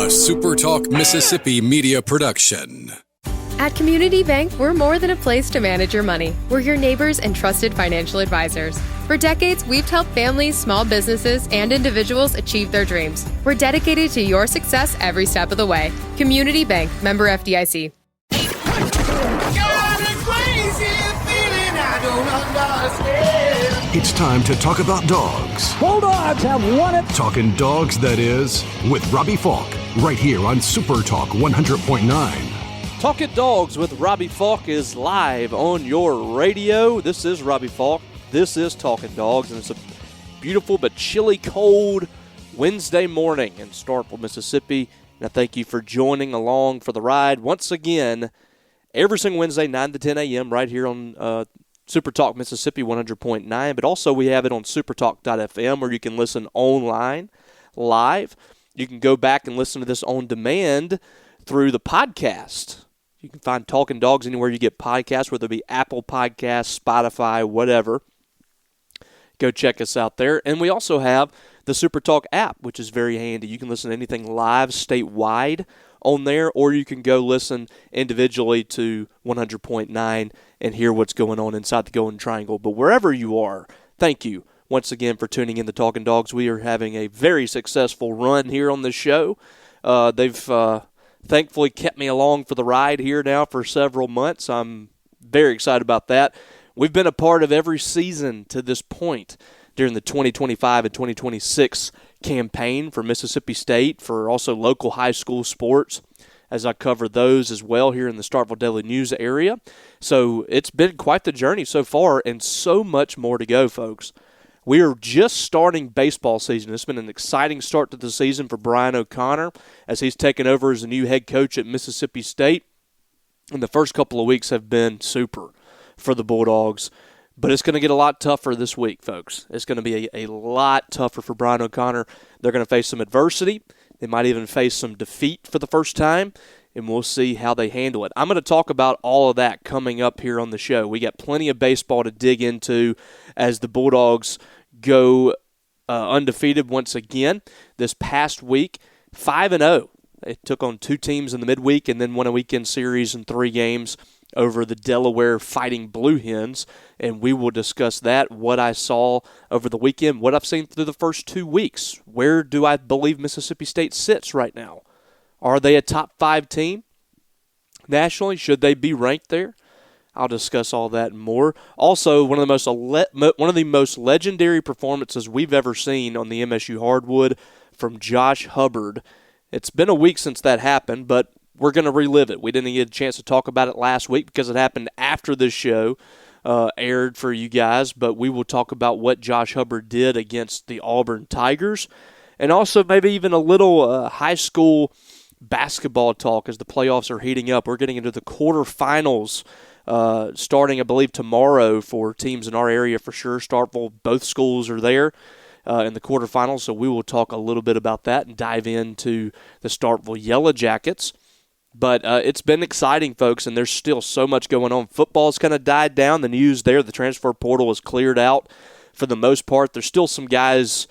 SuperTalk Mississippi media production. At Community Bank, we're more than a place to manage your money. We're your neighbors and trusted financial advisors. For decades, we've helped families, small businesses, and individuals achieve their dreams. We're dedicated to your success every step of the way. Community Bank, member FDIC. It's time to talk about dogs. Bulldogs have won it. Talkin Dawgs, that is, with Robbie Faulk, right here on SuperTalk 100.9. Talkin Dawgs with Robbie Faulk is live on your radio. This is Robbie Faulk. This is Talkin Dawgs, and it's a beautiful but chilly, cold Wednesday morning in Starkville, Mississippi. And I thank you for joining along for the ride once again every single Wednesday, 9 to 10 a.m. right here on SuperTalk Mississippi 100.9, but also we have it on supertalk.fm where you can listen online, live. You can go back and listen to this on demand through the podcast. You can find Talkin Dawgs anywhere you get podcasts, whether it be Apple Podcasts, Spotify, whatever. Go check us out there. And we also have the SuperTalk app, which is very handy. You can listen to anything live statewide on there, or you can go listen individually to 100.9 and hear what's going on inside the Golden Triangle. But wherever you are, thank you once again for tuning in to Talkin Dawgs. We are having a very successful run here on the show. They've thankfully kept me along for the ride here now for several months. I'm very excited about that. We've been a part of every season to this point during the 2025 and 2026 campaign for Mississippi State, for also local high school sports, as I cover those as well here in the Starkville Daily News area. So it's been quite the journey so far, and so much more to go, folks. We are just starting baseball season. It's been an exciting start to the season for Brian O'Connor as he's taken over as the new head coach at Mississippi State. And the first couple of weeks have been super for the Bulldogs. But it's going to get a lot tougher this week, folks. It's going to be a lot tougher for Brian O'Connor. They're going to face some adversity. They might even face some defeat for the first time, and we'll see how they handle it. I'm going to talk about all of that coming up here on the show. We got plenty of baseball to dig into as the Bulldogs go undefeated once again. This past week, 5-0. They took on two teams in the midweek and then won a weekend series in 3 games over the Delaware Fighting Blue Hens, and we will discuss that, what I saw over the weekend, what I've seen through the first 2 weeks. Where do I believe Mississippi State sits right now? Are they a top 5 team nationally? Should they be ranked there? I'll discuss all that and more. Also, one of the most legendary performances we've ever seen on the MSU hardwood from Josh Hubbard. It's been a week since that happened, but we're going to relive it. We didn't get a chance to talk about it last week because it happened after this show aired for you guys, but we will talk about what Josh Hubbard did against the Auburn Tigers, and also maybe even a little high school basketball talk as the playoffs are heating up. We're getting into the quarterfinals starting, I believe, tomorrow for teams in our area for sure. Starkville, both schools are there in the quarterfinals, so we will talk a little bit about that and dive into the Starkville Yellow Jackets. But it's been exciting, folks, and there's still so much going on. Football's kind of died down. The news there, the transfer portal is cleared out for the most part. There's still some guys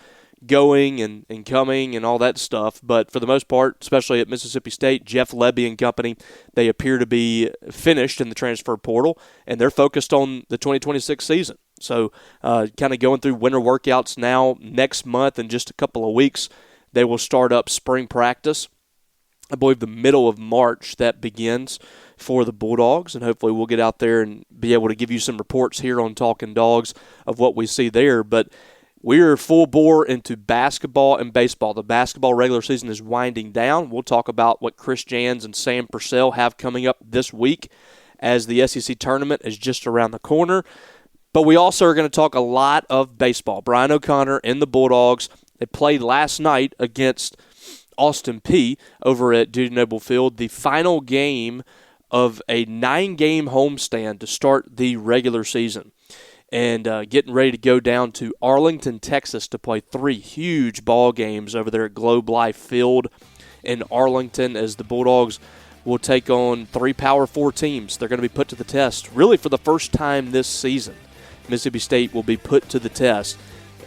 going and coming and all that stuff. But for the most part, especially at Mississippi State, Jeff Lebby and company, they appear to be finished in the transfer portal, and they're focused on the 2026 season. So kind of going through winter workouts now. Next month, in just a couple of weeks, they will start up spring practice. I believe the middle of March that begins for the Bulldogs, and hopefully we'll get out there and be able to give you some reports here on Talkin Dawgs of what we see there. But we are full bore into basketball and baseball. The basketball regular season is winding down. We'll talk about what Chris Jans and Sam Purcell have coming up this week as the SEC tournament is just around the corner. But we also are going to talk a lot of baseball. Brian O'Connor and the Bulldogs, they played last night against Austin P over at Dudy Noble Field, the final game of a 9-game homestand to start the regular season. And getting ready to go down to Arlington, Texas to play 3 huge ball games over there at Globe Life Field in Arlington as the Bulldogs will take on 3 Power 4 teams. They're going to be put to the test really for the first time this season. Mississippi State will be put to the test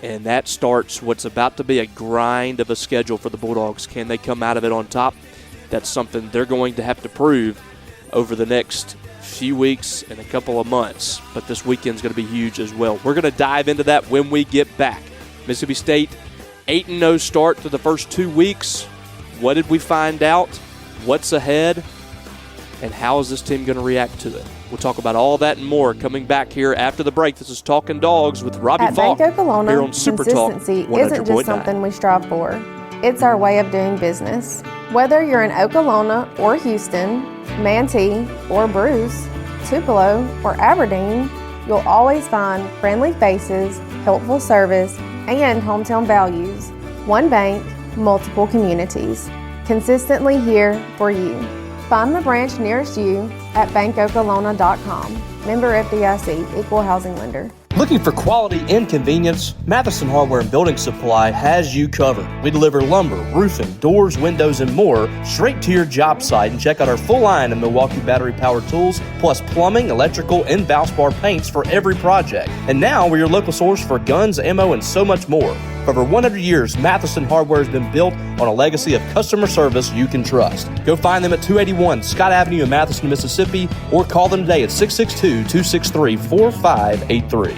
And that starts what's about to be a grind of a schedule for the Bulldogs. Can they come out of it on top? That's something they're going to have to prove over the next few weeks and a couple of months. But this weekend's going to be huge as well. We're going to dive into that when we get back. Mississippi State, 8-0 start to the first 2 weeks. What did we find out? What's ahead? And how is this team going to react to it? We'll talk about all that and more coming back here after the break. This is Talkin Dawgs with Robbie Faulk At Bank Okolona, here on SuperTalk consistency 100.9. isn't just something we strive for. It's our way of doing business. Whether you're in Okolona or Houston, Manatee or Bruce, Tupelo or Aberdeen, you'll always find friendly faces, helpful service, and hometown values. One bank, multiple communities. Consistently here for you. Find the branch nearest you at bankokolona.com. Member FDIC, Equal Housing Lender. Looking for quality and convenience? Matheson Hardware and Building Supply has you covered. We deliver lumber, roofing, doors, windows, and more straight to your job site. And check out our full line of Milwaukee battery-powered tools, plus plumbing, electrical, and Valspar paints for every project. And now we're your local source for guns, ammo, and so much more. For over 100 years, Matheson Hardware has been built on a legacy of customer service you can trust. Go find them at 281 Scott Avenue in Matheson, Mississippi, or call them today at 662-263-4583.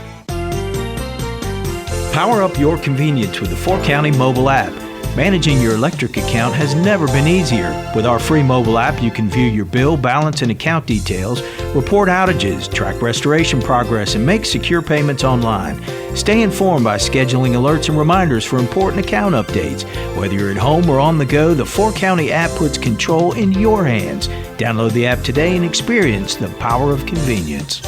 Power up your convenience with the 4County mobile app. Managing your electric account has never been easier. With our free mobile app, you can view your bill, balance, and account details, report outages, track restoration progress, and make secure payments online. Stay informed by scheduling alerts and reminders for important account updates. Whether you're at home or on the go, the 4County app puts control in your hands. Download the app today and experience the power of convenience.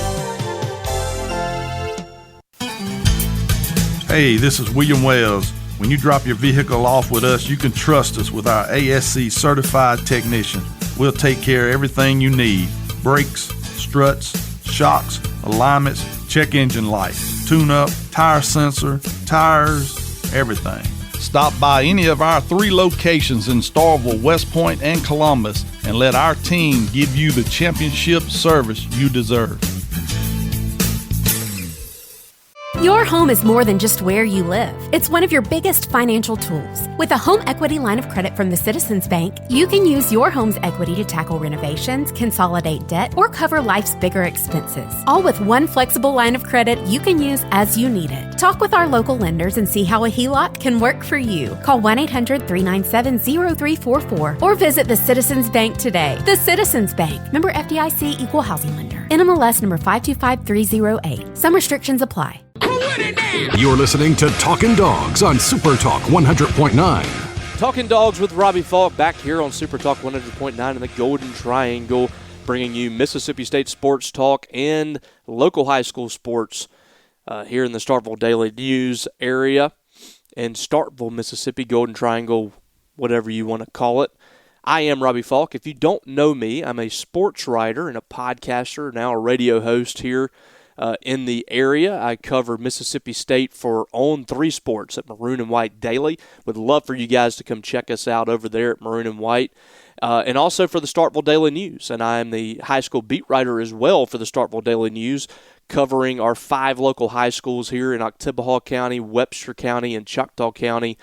Hey, this is William Wells. When you drop your vehicle off with us, you can trust us with our ASC certified technician. We'll take care of everything you need. Brakes, struts, shocks, alignments, check engine light, tune-up, tire sensor, tires, everything. Stop by any of our 3 locations in Starkville, West Point, and Columbus, and let our team give you the championship service you deserve. Your home is more than just where you live. It's one of your biggest financial tools. With a home equity line of credit from the Citizens Bank, you can use your home's equity to tackle renovations, consolidate debt, or cover life's bigger expenses. All with one flexible line of credit you can use as you need it. Talk with our local lenders and see how a HELOC can work for you. Call 1-800-397-0344 or visit the Citizens Bank today. The Citizens Bank. Member FDIC, Equal Housing Lender. NMLS number 525308. Some restrictions apply. You're listening to Talkin Dawgs on SuperTalk 100.9. Talkin Dawgs with Robbie Faulk back here on SuperTalk 100.9 in the Golden Triangle, bringing you Mississippi State sports talk and local high school sports here in the Starkville Daily News area in Starkville, Mississippi, Golden Triangle, whatever you want to call it. I am Robbie Faulk. If you don't know me, I'm a sports writer and a podcaster, now a radio host here in the area. I cover Mississippi State for On3 Sports at Maroon and White Daily. Would love for you guys to come check us out over there at Maroon and White. And also for the Starkville Daily News. And I am the high school beat writer as well for the Starkville Daily News, covering our 5 local high schools here in Oktibbeha County, Webster County, and Choctaw County.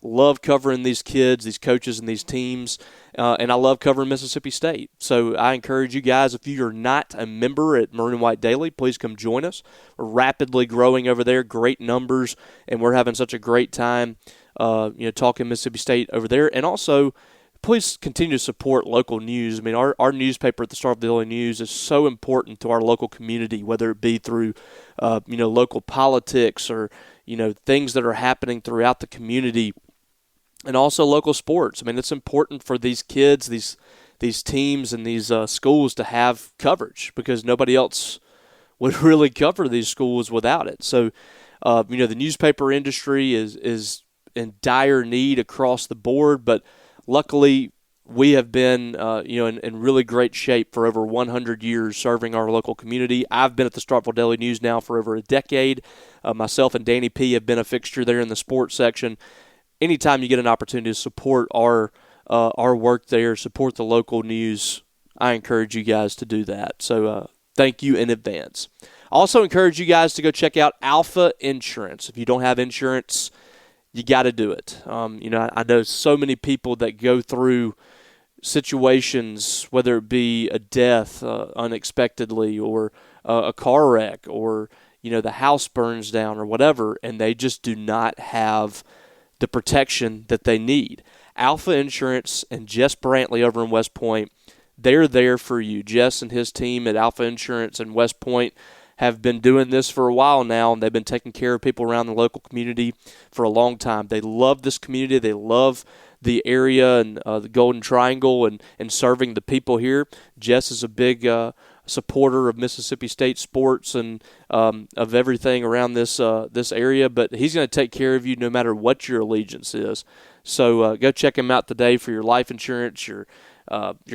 Love covering these kids, these coaches, and these teams, and I love covering Mississippi State. So I encourage you guys, if you're not a member at Maroon and White Daily, please come join us. We're rapidly growing over there, great numbers, and we're having such a great time talking Mississippi State over there. And also, please continue to support local news. I mean, our newspaper at the Starkville Daily News is so important to our local community, whether it be through local politics or things that are happening throughout the community. And also local sports. I mean, it's important for these kids, these teams, and these schools to have coverage because nobody else would really cover these schools without it. So, the newspaper industry is in dire need across the board, but luckily we have been, in really great shape for over 100 years serving our local community. I've been at the Starkville Daily News now for over a decade. Myself and Danny P. have been a fixture there in the sports section. Anytime you get an opportunity to support our work there, support the local news, I encourage you guys to do that. So thank you in advance. Also encourage you guys to go check out Alpha Insurance. If you don't have insurance, you got to do it. I know so many people that go through situations, whether it be a death unexpectedly or a car wreck or, the house burns down or whatever, and they just do not have the protection that they need. Alpha Insurance and Jess Brantley over in West Point, they're there for you. Jess and his team at Alpha Insurance in West Point have been doing this for a while now, and they've been taking care of people around the local community for a long time. They love this community. They love the area and the Golden Triangle and serving the people here. Jess is a big supporter of Mississippi State sports and of everything around this area, but he's going to take care of you no matter what your allegiance is. So go check him out today for your life insurance, your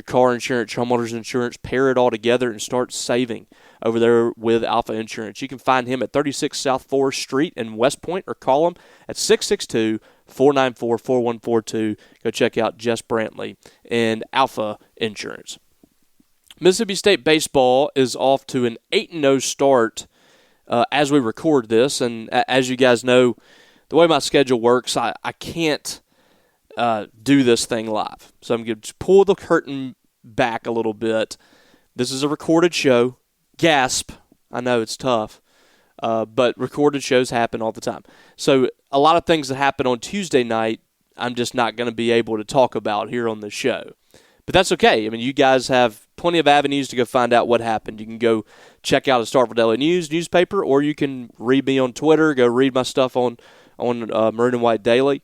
car insurance, your homeowner's insurance. Pair it all together and start saving over there with Alpha Insurance. You can find him at 36 South 4th Street in West Point or call him at 662-494-4142. Go check out Jess Brantley and Alpha Insurance. Mississippi State baseball is off to an 8-0 start as we record this. And as you guys know, the way my schedule works, I can't do this thing live. So I'm going to pull the curtain back a little bit. This is a recorded show. Gasp. I know it's tough. But recorded shows happen all the time. So a lot of things that happen on Tuesday night, I'm just not going to be able to talk about here on the show. But that's okay. I mean, you guys have plenty of avenues to go find out what happened. You can go check out a Starkville Daily newspaper, or you can read me on Twitter, go read my stuff on Maroon and White Daily.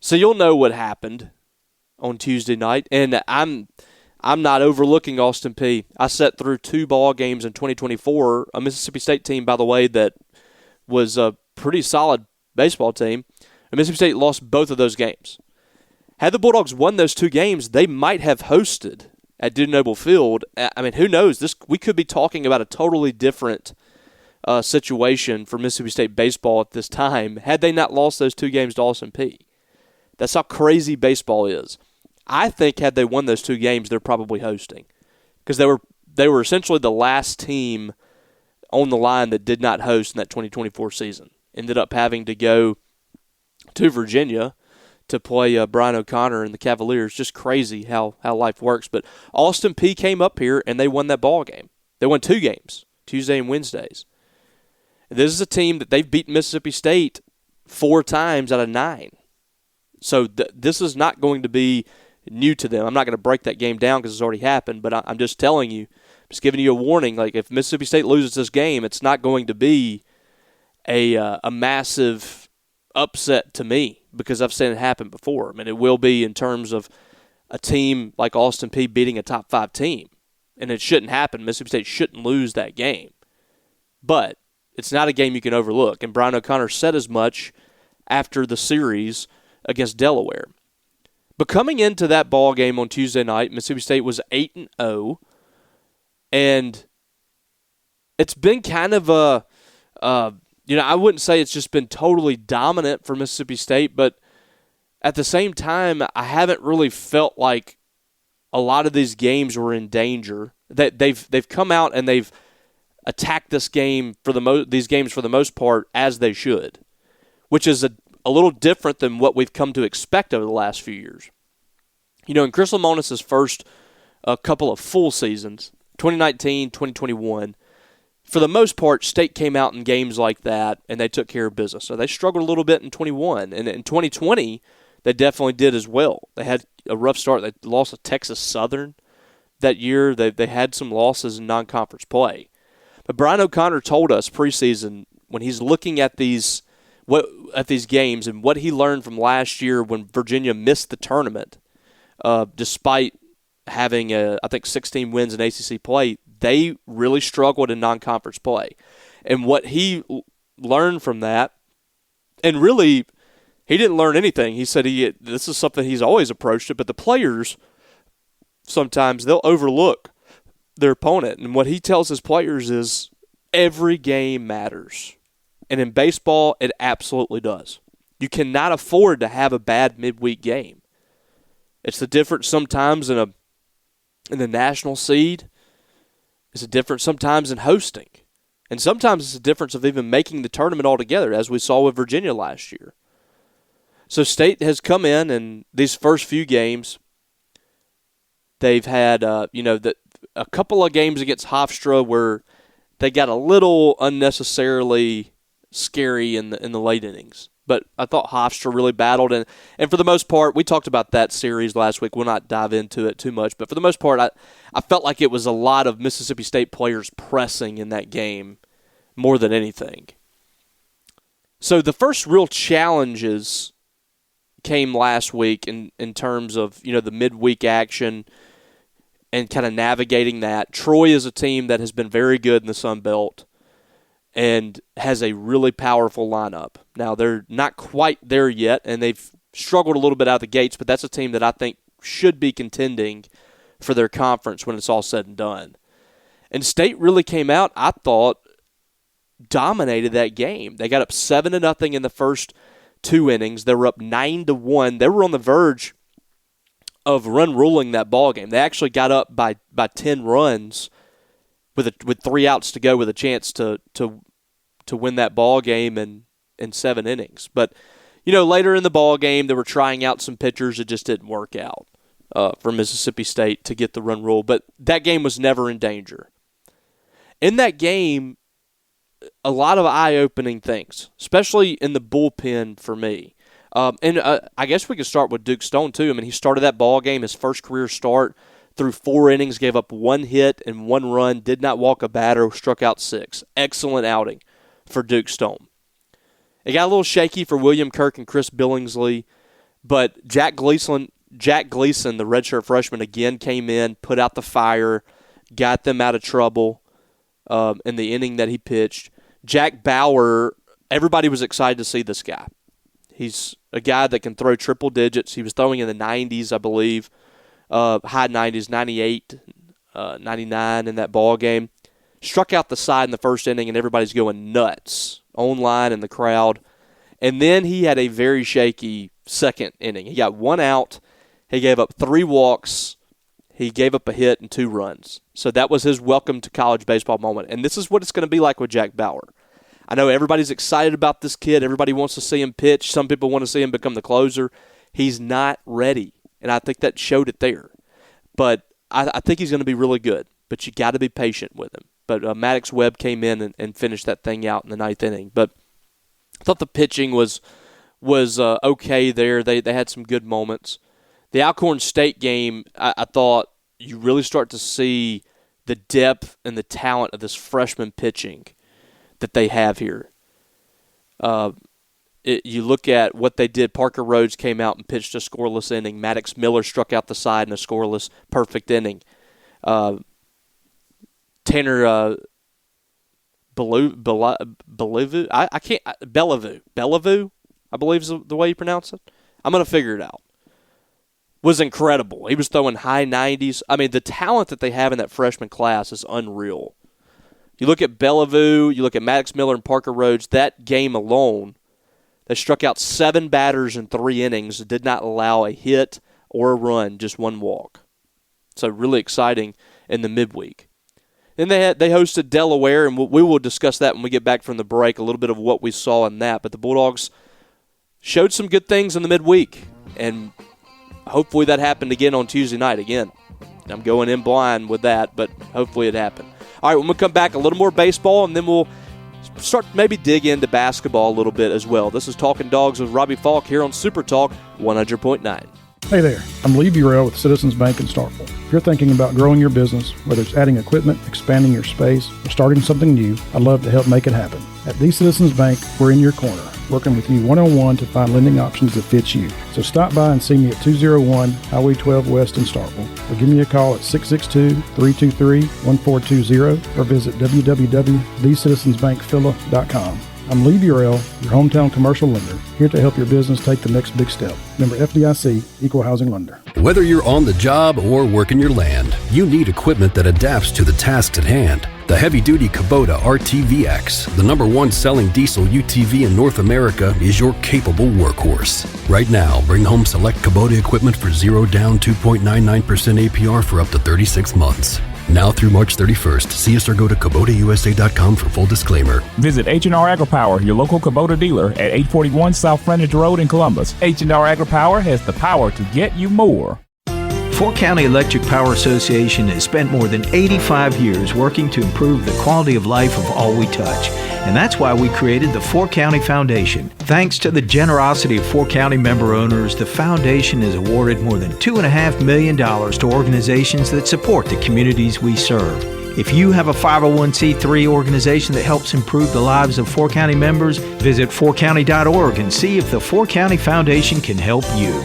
So you'll know what happened on Tuesday night. And I'm not overlooking Austin Peay. I sat through 2 ball games in 2024, a Mississippi State team, by the way, that was a pretty solid baseball team. And Mississippi State lost both of those games. Had the Bulldogs won those 2 games, they might have hosted at Dude Noble Field. I mean, who knows? We could be talking about a totally different situation for Mississippi State baseball at this time had they not lost those 2 games to Austin Peay. That's how crazy baseball is. I think had they won those 2 games, they're probably hosting because they were essentially the last team on the line that did not host in that 2024 season. Ended up having to go to Virginia to play Brian O'Connor and the Cavaliers. Just crazy how life works. But Austin Peay came up here and they won that ball game. They won 2 games, Tuesday and Wednesdays. And this is a team that they've beaten Mississippi State 4 times out of 9. So this is not going to be new to them. I'm not going to break that game down because it's already happened, but I'm just telling you, just giving you a warning. Like if Mississippi State loses this game, it's not going to be a massive upset to me because I've seen it happen before. I mean, it will be in terms of a team like Austin Peay beating a top 5 team, and it shouldn't happen. Mississippi State shouldn't lose that game, but it's not a game you can overlook. And Brian O'Connor said as much after the series against Delaware. But coming into that ball game on Tuesday night, Mississippi State was 8-0, and it's been kind of I wouldn't say it's just been totally dominant for Mississippi State, but at the same time, I haven't really felt like a lot of these games were in danger. That they've come out and they've attacked this game these games for the most part as they should, which is a little different than what we've come to expect over the last few years. In Chris Lemonis' first couple of full seasons, 2019, 2021, for the most part, State came out in games like that, and they took care of business. So they struggled a little bit in 21. And in 2020, they definitely did as well. They had a rough start. They lost to Texas Southern that year. They had some losses in non-conference play. But Brian O'Connor told us preseason when he's looking at these games and what he learned from last year when Virginia missed the tournament, despite having, I think, 16 wins in ACC play, they really struggled in non-conference play. And what he learned from that, and really, he didn't learn anything. He said this is something he's always approached it, but the players, sometimes they'll overlook their opponent. And what he tells his players is every game matters. And in baseball, it absolutely does. You cannot afford to have a bad midweek game. It's the difference sometimes in the national seed. It's a difference sometimes in hosting. And sometimes it's a difference of even making the tournament altogether, as we saw with Virginia last year. So State has come in, and these first few games, they've had a couple of games against Hofstra where they got a little unnecessarily scary in the late innings. But I thought Hofstra really battled, and for the most part, we talked about that series last week. We'll not dive into it too much, but for the most part, I felt like it was a lot of Mississippi State players pressing in that game more than anything. So the first real challenges came last week in terms of the midweek action and kind of navigating that. Troy is a team that has been very good in the Sun Belt and has a really powerful lineup. Now, they're not quite there yet, and they've struggled a little bit out of the gates, but that's a team that I think should be contending for their conference when it's all said and done. And State really came out, I thought, dominated that game. They got up 7-0 in the first 2 innings. They were up 9-1. They were on the verge of run-ruling that ball game. They actually got up by 10 runs with 3 outs to go, with a chance to win that ball game in 7 innings. But later in the ball game, they were trying out some pitchers. It just didn't work out for Mississippi State to get the run rule. But that game was never in danger. In that game, a lot of eye-opening things, especially in the bullpen for me. I guess we could start with Duke Stone, too. I mean, he started that ball game, his first career start, through 4 innings, gave up 1 hit and 1 run, did not walk a batter, struck out 6. Excellent outing for Duke Stone. It got a little shaky for William Kirk and Chris Billingsley, but Jack Gleason, the redshirt freshman, again came in, put out the fire, got them out of trouble in the inning that he pitched. Jack Bauer, everybody was excited to see this guy. He's a guy that can throw triple digits. He was throwing in the 90s, I believe. High 90s, 98, 99 in that ball game. Struck out the side in the first inning, and everybody's going nuts online in the crowd. And then he had a very shaky second inning. He got 1 out. He gave up 3 walks. He gave up a hit and 2 runs. So that was his welcome to college baseball moment. And this is what it's going to be like with Jack Bauer. I know everybody's excited about this kid. Everybody wants to see him pitch. Some people want to see him become the closer. He's not ready. And I think that showed it there. But I think he's going to be really good. But you got to be patient with him. But Maddox Webb came in and finished that thing out in the 9th inning. But I thought the pitching was okay there. They had some good moments. The Alcorn State game, I thought you really start to see the depth and the talent of this freshman pitching that they have here. You look at what they did. Parker Rhodes came out and pitched a scoreless inning. Maddox Miller struck out the side in a scoreless, perfect inning. Tanner Bellevue, I believe is the way you pronounce it. I'm going to figure it out. Was incredible. He was throwing high 90s. I mean, the talent that they have in that freshman class is unreal. You look at Bellevue, you look at Maddox Miller and Parker Rhodes, that game alone, they struck out 7 batters in 3 innings, did not allow a hit or a run, just 1 walk. So really exciting in the midweek. Then they hosted Delaware, and we will discuss that when we get back from the break, a little bit of what we saw in that. But the Bulldogs showed some good things in the midweek, and hopefully that happened again on Tuesday night. Again, I'm going in blind with that, but hopefully it happened. All right, when we come back, a little more baseball, and then we'll start maybe dig into basketball a little bit as well. This is Talkin Dawgs with Robbie Faulk here on SuperTalk 100.9. Hey there, I'm Lee Burrell with Citizens Bank in Starkville. If you're thinking about growing your business, whether it's adding equipment, expanding your space, or starting something new, I'd love to help make it happen. At the Citizens Bank, we're in your corner, working with you one-on-one to find lending options that fit you. So stop by and see me at 201 Highway 12 West in Starkville, or give me a call at 662-323-1420, or visit www.thecitizensbankphila.com. I'm Lee Burrell, your hometown commercial lender, here to help your business take the next big step. Member FDIC, Equal Housing Lender. Whether you're on the job or working your land, you need equipment that adapts to the tasks at hand. The heavy-duty Kubota RTVX, the #1 selling diesel UTV in North America, is your capable workhorse. Right now, bring home select Kubota equipment for 0 down 2.99% APR for up to 36 months. Now through March 31st. See us or go to KubotaUSA.com for full disclaimer. Visit H&R AgriPower, your local Kubota dealer at 841 South Frontage Road in Columbus. H&R AgriPower has the power to get you more. Fork County Electric Power Association has spent more than 85 years working to improve the quality of life of all we touch. And that's why we created the Fork County Foundation. Thanks to the generosity of Fork County member owners, the foundation has awarded more than $2.5 million to organizations that support the communities we serve. If you have a 501c3 organization that helps improve the lives of Fork County members, visit forkcounty.org and see if the Fork County Foundation can help you.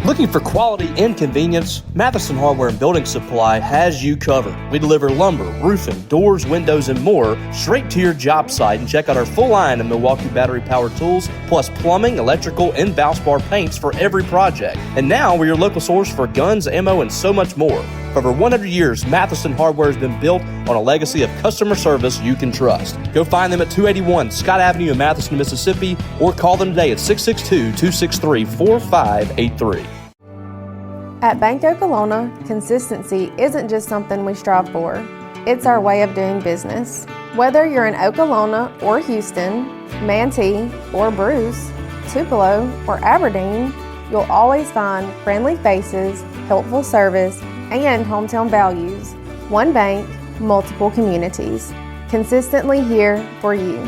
Looking for quality and convenience? Matheson Hardware and Building Supply has you covered. We deliver lumber, roofing, doors, windows, and more straight to your job site. And check out our full line of Milwaukee battery-powered tools, plus plumbing, electrical, and Valspar paints for every project. And now we're your local source for guns, ammo, and so much more. For over 100 years, Matheson Hardware has been built on a legacy of customer service you can trust. Go find them at 281 Scott Avenue in Matheson, Mississippi, or call them today at 662-263-4583. At Bank Okolona, consistency isn't just something we strive for. It's our way of doing business. Whether you're in Okolona or Houston, Manatee or Bruce, Tupelo or Aberdeen, you'll always find friendly faces, helpful service, and hometown values. One bank, multiple communities. Consistently here for you.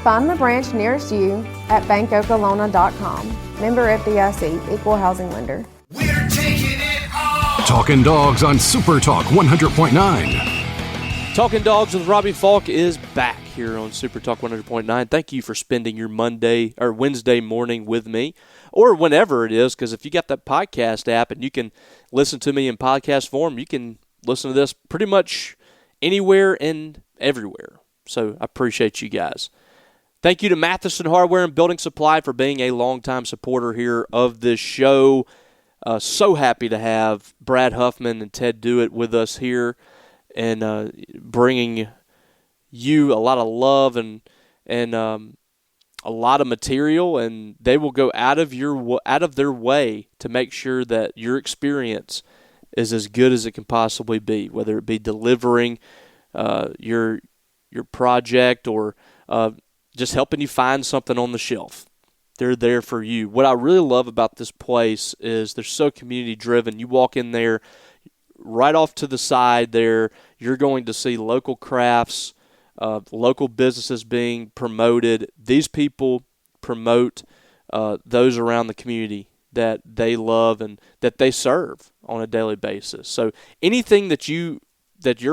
Find the branch nearest you at bankokolona.com. Member FDIC, Equal Housing Lender. We're taking it all. Talkin Dawgs on SuperTalk 100.9. Talkin Dawgs with Robbie Faulk is back here on SuperTalk 100.9. Thank you for spending your Monday or Wednesday morning with me, or whenever it is, because if you got that podcast app and you can listen to me in podcast form, you can listen to this pretty much anywhere and everywhere. So I appreciate you guys. Thank you to Matheson Hardware and Building Supply for being a longtime supporter here of this show. So happy to have Brad Huffman and Ted Dewitt with us here and bringing you a lot of love and a lot of material, and they will go out of their way to make sure that your experience is as good as it can possibly be, whether it be delivering your project or just helping you find something on the shelf. They're there for you. What I really love about this place is they're so community driven. You walk in there, right off to the side there, you're going to see local crafts, local businesses being promoted. These people promote those around the community that they love and that they serve on a daily basis. So anything that your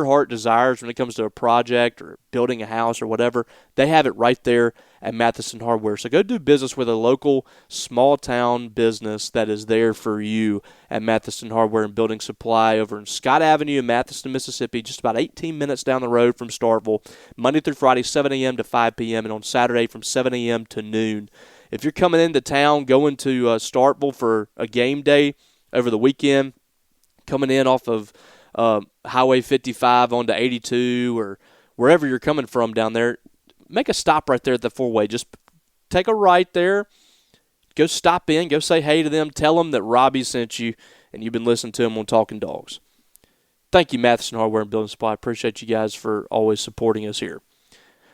heart desires when it comes to a project or building a house or whatever, they have it right there at Matheson Hardware. So go do business with a local small-town business that is there for you at Matheson Hardware and Building Supply over in Scott Avenue in Matheson, Mississippi, just about 18 minutes down the road from Starkville, Monday through Friday, 7 a.m. to 5 p.m., and on Saturday from 7 a.m. to noon. If you're coming into town, going to Starkville for a game day over the weekend, coming in off of Highway 55 onto 82 or wherever you're coming from down there, make a stop right there at the four-way. Just take a right there, go stop in, go say hey to them, tell them that Robbie sent you and you've been listening to him on Talkin Dawgs. Thank you, Matheson Hardware and Building Supply. I appreciate you guys for always supporting us here.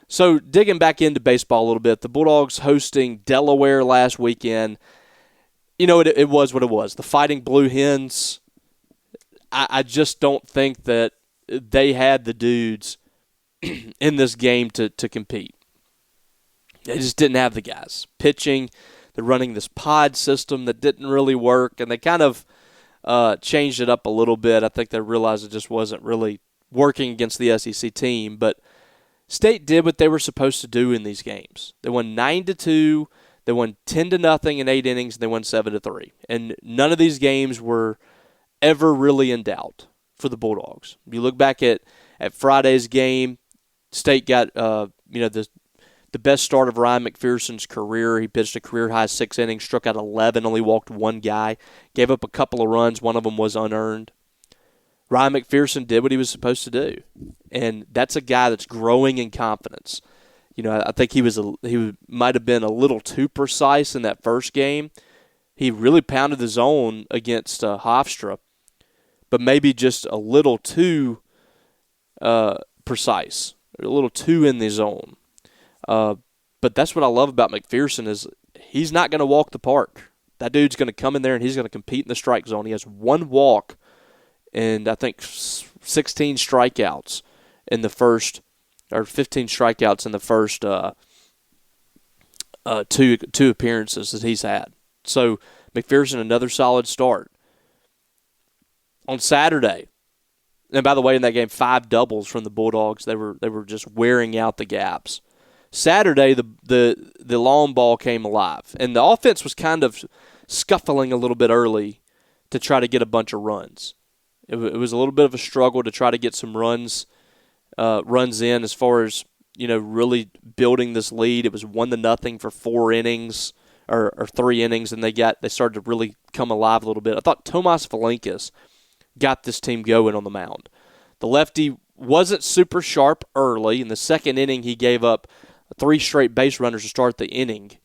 So digging back into baseball a little bit, the Bulldogs hosting Delaware last weekend. You know, it was what it was. The Fighting Blue Hens, I just don't think that they had the dudes in this game to compete. They just didn't have the guys. Pitching, they're running this pod system that didn't really work, and they kind of changed it up a little bit. I think they realized it just wasn't really working against the SEC team, but State did what they were supposed to do in these games. They won 9-2, they won 10-0 in 8 innings, and they won 7-3. And none of these games were ever really in doubt for the Bulldogs. You look back at Friday's game, State got the best start of Ryan McPherson's career. He pitched a career-high 6 innings, struck out 11, only walked one guy, gave up a couple of runs. One of them was unearned. Ryan McPherson did what he was supposed to do, and that's a guy that's growing in confidence. You know, I think he might have been a little too precise in that first game. He really pounded the zone against Hofstra, but maybe just a little too precise, a little too in the zone. But that's what I love about McPherson is he's not going to walk the park. That dude's going to come in there and he's going to compete in the strike zone. He has one walk and I think 16 strikeouts in the first, or 15 strikeouts in the first two appearances that he's had. So McPherson, another solid start. On Saturday, and by the way, in that game, 5 doubles from the Bulldogs. They were just wearing out the gaps. Saturday, the long ball came alive, and the offense was kind of scuffling a little bit early to try to get a bunch of runs. It was a little bit of a struggle to try to get some runs in as far as, really building this lead. It was 1-0 for 4 innings or 3 innings, and they started to really come alive a little bit. I thought Tomas Valenkis got this team going on the mound. The lefty wasn't super sharp early. In the second inning, he gave up 3 straight base runners to start the inning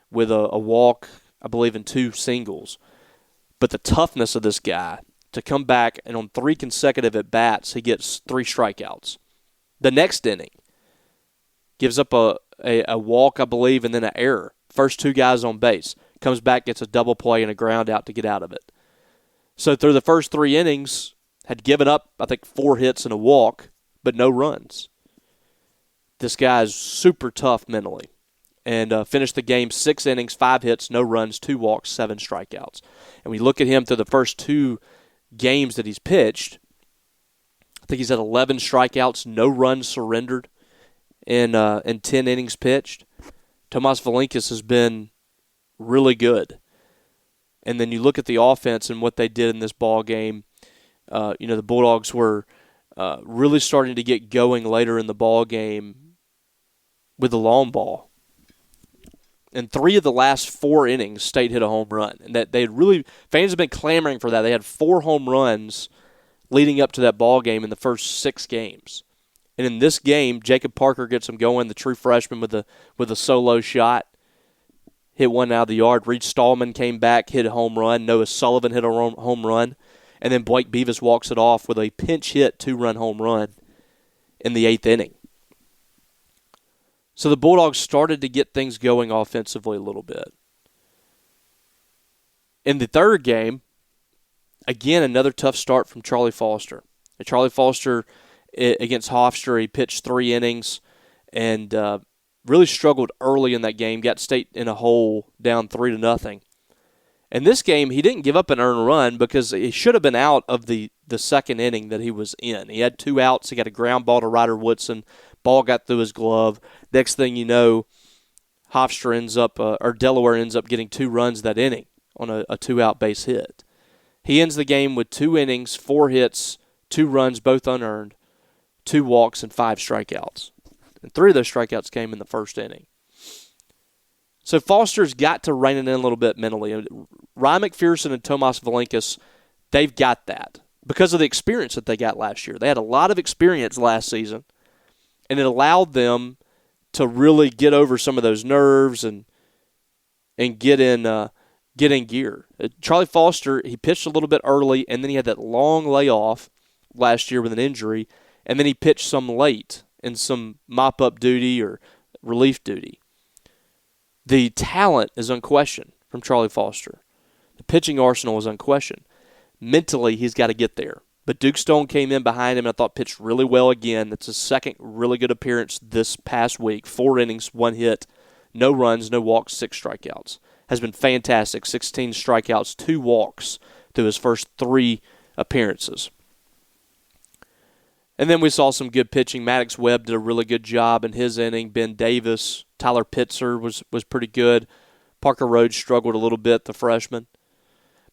with a walk, I believe, and 2 singles. But the toughness of this guy to come back and on 3 consecutive at-bats, he gets 3 strikeouts. The next inning, gives up a walk, I believe, and then an error. First 2 guys on base. Comes back, gets a double play and a ground out to get out of it. So through the first 3 innings, had given up, I think, 4 hits and a walk, but no runs. This guy is super tough mentally. And finished the game 6 innings, 5 hits, no runs, 2 walks, 7 strikeouts. And we look at him through the first 2 games that he's pitched. I think he's had 11 strikeouts, no runs surrendered in 10 innings pitched. Tomas Valenkis has been really good. And then you look at the offense and what they did in this ball game. The Bulldogs were really starting to get going later in the ball game with the long ball. In 3 of the last 4 innings, State hit a home run. And that fans have been clamoring for that. They had 4 home runs leading up to that ball game in the first 6 games. And in this game, Jacob Parker gets them going, the true freshman with a solo shot. Hit one out of the yard. Reed Stallman came back, hit a home run. Noah Sullivan hit a home run. And then Blake Beavis walks it off with a pinch hit 2-run home run in the 8th inning. So the Bulldogs started to get things going offensively a little bit. In the third game, again, another tough start from Charlie Foster. And Charlie Foster against Hofstra, he pitched 3 innings and really struggled early in that game, got State in a hole down 3-0. In this game, he didn't give up an earned run because he should have been out of the second inning that he was in. He had 2 outs. He got a ground ball to Ryder Woodson. Ball got through his glove. Next thing you know, Hofstra ends up, or Delaware ends up getting 2 runs that inning on a 2-out base hit. He ends the game with 2 innings, 4 hits, 2 runs, both unearned, 2 walks, and 5 strikeouts. And 3 of those strikeouts came in the first inning. So Foster's got to rein it in a little bit mentally. Ryan McPherson and Tomas Valenkis, they've got that because of the experience that they got last year. They had a lot of experience last season, and it allowed them to really get over some of those nerves and get in gear. Charlie Foster, he pitched a little bit early, and then he had that long layoff last year with an injury, and then he pitched some late in some mop-up duty or relief duty. The talent is unquestioned from Charlie Foster. The pitching arsenal is unquestioned. Mentally, he's got to get there. But Duke Stone came in behind him and I thought pitched really well again. That's his second really good appearance this past week. 4 innings, 1 hit, no runs, no walks, 6 strikeouts. Has been fantastic. 16 strikeouts, 2 walks through his first 3 appearances. And then we saw some good pitching. Maddox Webb did a really good job in his inning. Ben Davis, Tyler Pitzer was pretty good. Parker Rhodes struggled a little bit, the freshman.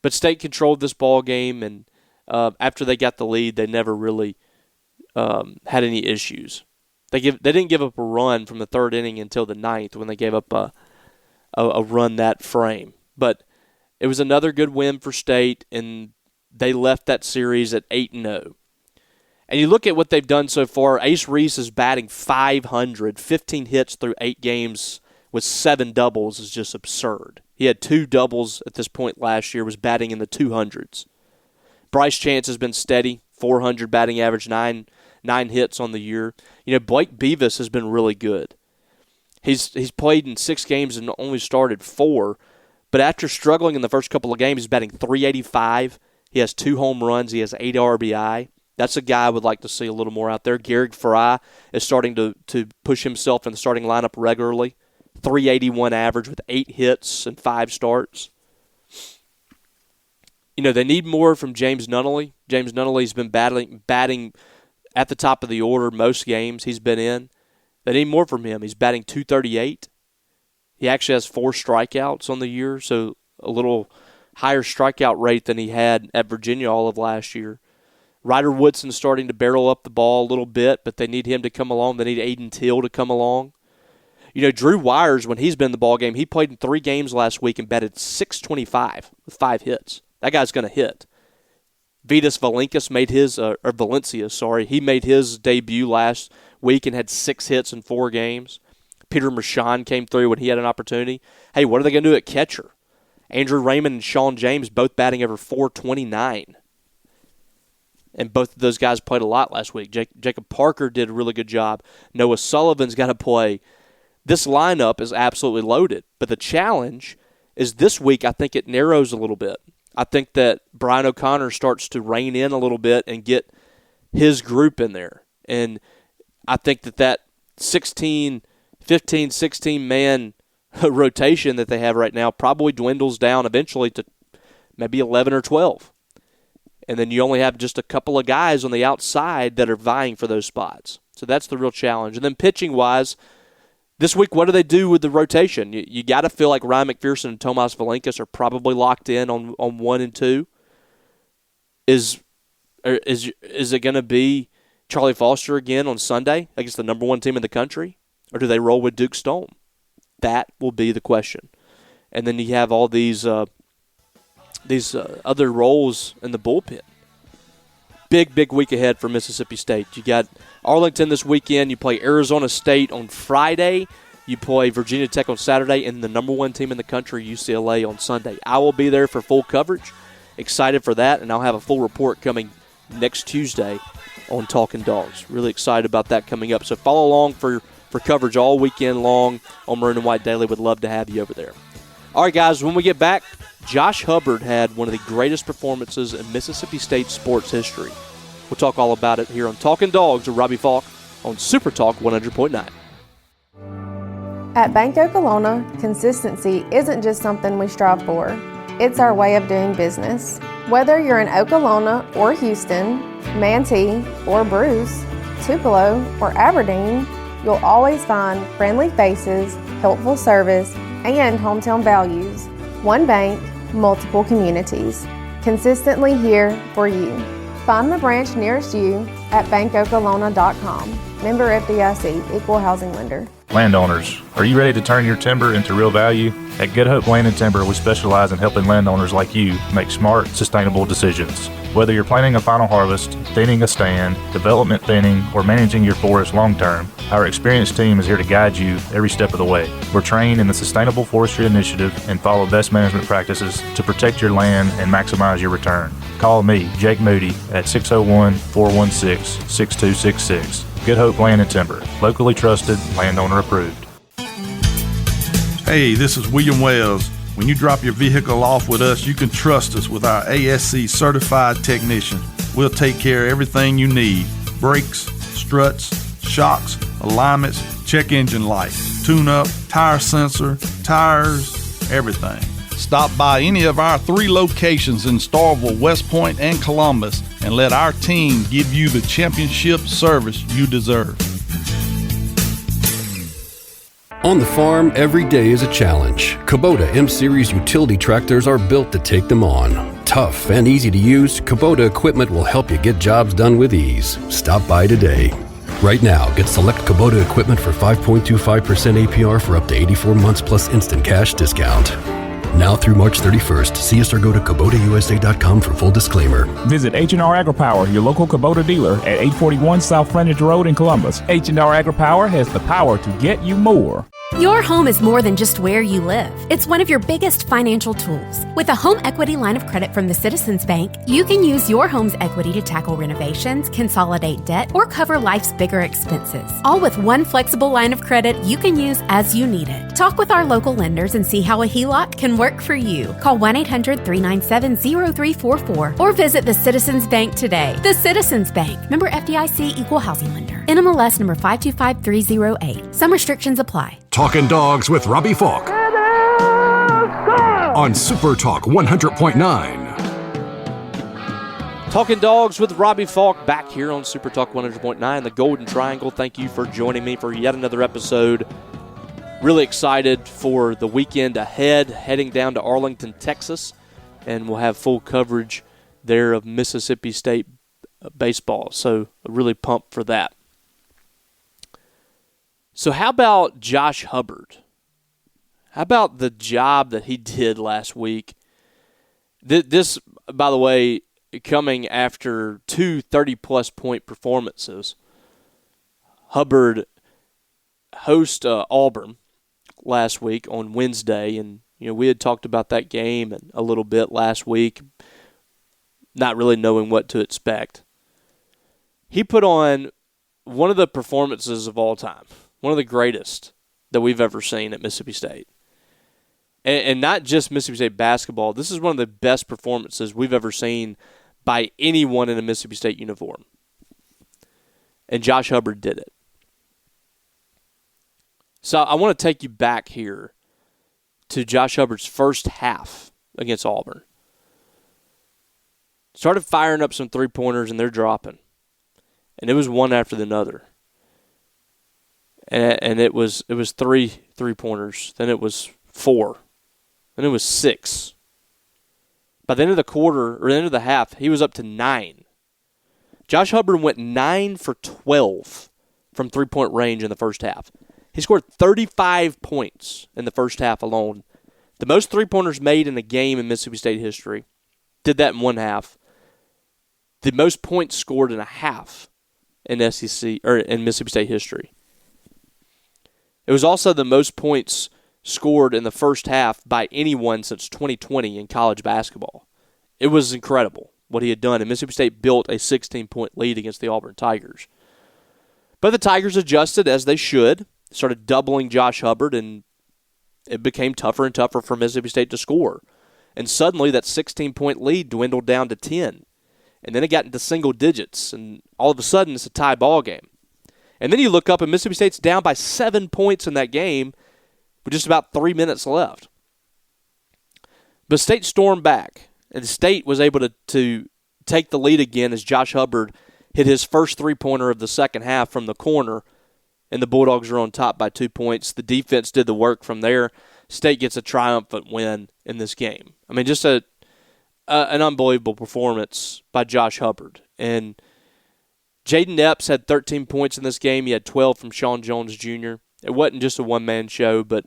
But State controlled this ball game, and after they got the lead, they never really had any issues. They didn't give up a run from the 3rd inning until the 9th when they gave up a run that frame. But it was another good win for State, and they left that series at 8-0. And you look at what they've done so far. Ace Reese is batting .500, 15 hits through 8 games with 7 doubles is just absurd. He had 2 doubles at this point last year, was batting in the 200s. Bryce Chance has been steady, 400 batting average, nine hits on the year. Blake Beavis has been really good. He's played in 6 games and only started 4, but after struggling in the first couple of games, he's batting .385. He has 2 home runs. He has 8 RBI. That's a guy I would like to see a little more out there. Garrick Fry is starting to push himself in the starting lineup regularly. .381 average with 8 hits and 5 starts. They need more from James Nunnally. James Nunnally's been batting at the top of the order most games he's been in. They need more from him. He's batting .238. He actually has 4 strikeouts on the year, so a little higher strikeout rate than he had at Virginia all of last year. Ryder Woodson's starting to barrel up the ball a little bit, but they need him to come along. They need Aiden Till to come along. Drew Wires, when he's been in the ball game, he played in 3 games last week and batted .625 with 5 hits. That guy's going to hit. Vitas Valencia, he made his debut last week and had 6 hits in 4 games. Peter Marchand came through when he had an opportunity. Hey, what are they going to do at catcher? Andrew Raymond and Sean James both batting over .429. And both of those guys played a lot last week. Jacob Parker did a really good job. Noah Sullivan's got to play. This lineup is absolutely loaded. But the challenge is this week I think it narrows a little bit. I think that Brian O'Connor starts to rein in a little bit and get his group in there. And I think that 15, 16-man rotation that they have right now probably dwindles down eventually to maybe 11 or 12. And then you only have just a couple of guys on the outside that are vying for those spots. So that's the real challenge. And then pitching-wise, this week, what do they do with the rotation? You got to feel like Ryan McPherson and Tomas Valenkas are probably locked in on 1 and 2. Is it going to be Charlie Foster again on Sunday against the number 1 team in the country? Or do they roll with Duke Stone? That will be the question. And then you have all these other roles in the bullpen. Big week ahead for Mississippi State. You got Arlington this weekend. You play Arizona State on Friday. You play Virginia Tech on Saturday, and the number 1 team in the country, UCLA, on Sunday. I will be there for full coverage. Excited for that, and I'll have a full report coming next Tuesday on Talkin Dawgs. Really excited about that coming up. So follow along for coverage all weekend long on Maroon and White Daily. Would love to have you over there. All right, guys, when we get back, Josh Hubbard had one of the greatest performances in Mississippi State sports history. We'll talk all about it here on Talkin Dawgs with Robbie Faulk on SuperTalk 100.9. At Bank Oklahoma, consistency isn't just something we strive for. It's our way of doing business. Whether you're in Oklahoma or Houston, Manatee or Bruce, Tupelo or Aberdeen, you'll always find friendly faces, helpful service, and hometown values. One bank, multiple communities. Consistently here for you. Find the branch nearest you at bankoklahoma.com. Member FDIC, Equal Housing Lender. Landowners, are you ready to turn your timber into real value? At Good Hope Land and Timber, we specialize in helping landowners like you make smart, sustainable decisions. Whether you're planting a final harvest, thinning a stand, development thinning, or managing your forest long-term, our experienced team is here to guide you every step of the way. We're trained in the Sustainable Forestry Initiative and follow best management practices to protect your land and maximize your return. Call me, Jake Moody, at 601-416-6266. Good Hope Land and Timber, locally trusted, landowner approved. Hey, this is William Wells. When you drop your vehicle off with us, you can trust us with our ASC certified technician. We'll take care of everything you need. Brakes, struts, shocks, alignments, check engine light, tune-up, tire sensor, tires, everything. Stop by any of our 3 locations in Starkville, West Point, and Columbus, and let our team give you the championship service you deserve. On the farm, every day is a challenge. Kubota M-Series utility tractors are built to take them on. Tough and easy to use, Kubota equipment will help you get jobs done with ease. Stop by today. Right now, get select Kubota equipment for 5.25% APR for up to 84 months plus instant cash discount. Now through March 31st, see us or go to KubotaUSA.com for full disclaimer. Visit H&R AgriPower, your local Kubota dealer at 841 South Frontage Road in Columbus. H&R AgriPower has the power to get you more. Your home is more than just where you live. It's one of your biggest financial tools. With a home equity line of credit from the Citizens Bank, you can use your home's equity to tackle renovations, consolidate debt, or cover life's bigger expenses. All with one flexible line of credit you can use as you need it. Talk with our local lenders and see how a HELOC can work for you. Call 1-800-397-0344 or visit the Citizens Bank today. The Citizens Bank. Member FDIC, Equal Housing Lender. NMLS number 525308. Some restrictions apply. Talkin Dawgs with Robbie Faulk on SuperTalk 100.9. Talkin Dawgs with Robbie Faulk back here on SuperTalk 100.9, the Golden Triangle. Thank you for joining me for yet another episode. Really excited for the weekend ahead, heading down to Arlington, Texas, and we'll have full coverage there of Mississippi State baseball. So really pumped for that. So how about Josh Hubbard? How about the job that he did last week? This, by the way, coming after two 30-plus point performances. Hubbard host Auburn last week on Wednesday, and we had talked about that game a little bit last week, not really knowing what to expect. He put on one of the performances of all time. One of the greatest that we've ever seen at Mississippi State. And not just Mississippi State basketball. This is one of the best performances we've ever seen by anyone in a Mississippi State uniform. And Josh Hubbard did it. So I want to take you back here to Josh Hubbard's first half against Auburn. Started firing up some three-pointers, and they're dropping. And it was one after another. And it was three three-pointers. Then it was 4. Then it was 6. By the end of the quarter, or the end of the half, he was up to 9. Josh Hubbard went 9 for 12 from three-point range in the first half. He scored 35 points in the first half alone. The most three-pointers made in a game in Mississippi State history. Did that in one half. The most points scored in a half in SEC or in Mississippi State history. It was also the most points scored in the first half by anyone since 2020 in college basketball. It was incredible what he had done, and Mississippi State built a 16-point lead against the Auburn Tigers. But the Tigers adjusted, as they should, started doubling Josh Hubbard, and it became tougher and tougher for Mississippi State to score. And suddenly that 16-point lead dwindled down to 10. And then it got into single digits, and all of a sudden it's a tie ball game. And then you look up, and Mississippi State's down by 7 points in that game with just about 3 minutes left. But State stormed back, and State was able to take the lead again as Josh Hubbard hit his first three-pointer of the second half from the corner, and the Bulldogs are on top by 2 points. The defense did the work from there. State gets a triumphant win in this game. I mean, just an unbelievable performance by Josh Hubbard. And Jaden Epps had 13 points in this game. He had 12 from Sean Jones Jr. It wasn't just a one-man show, but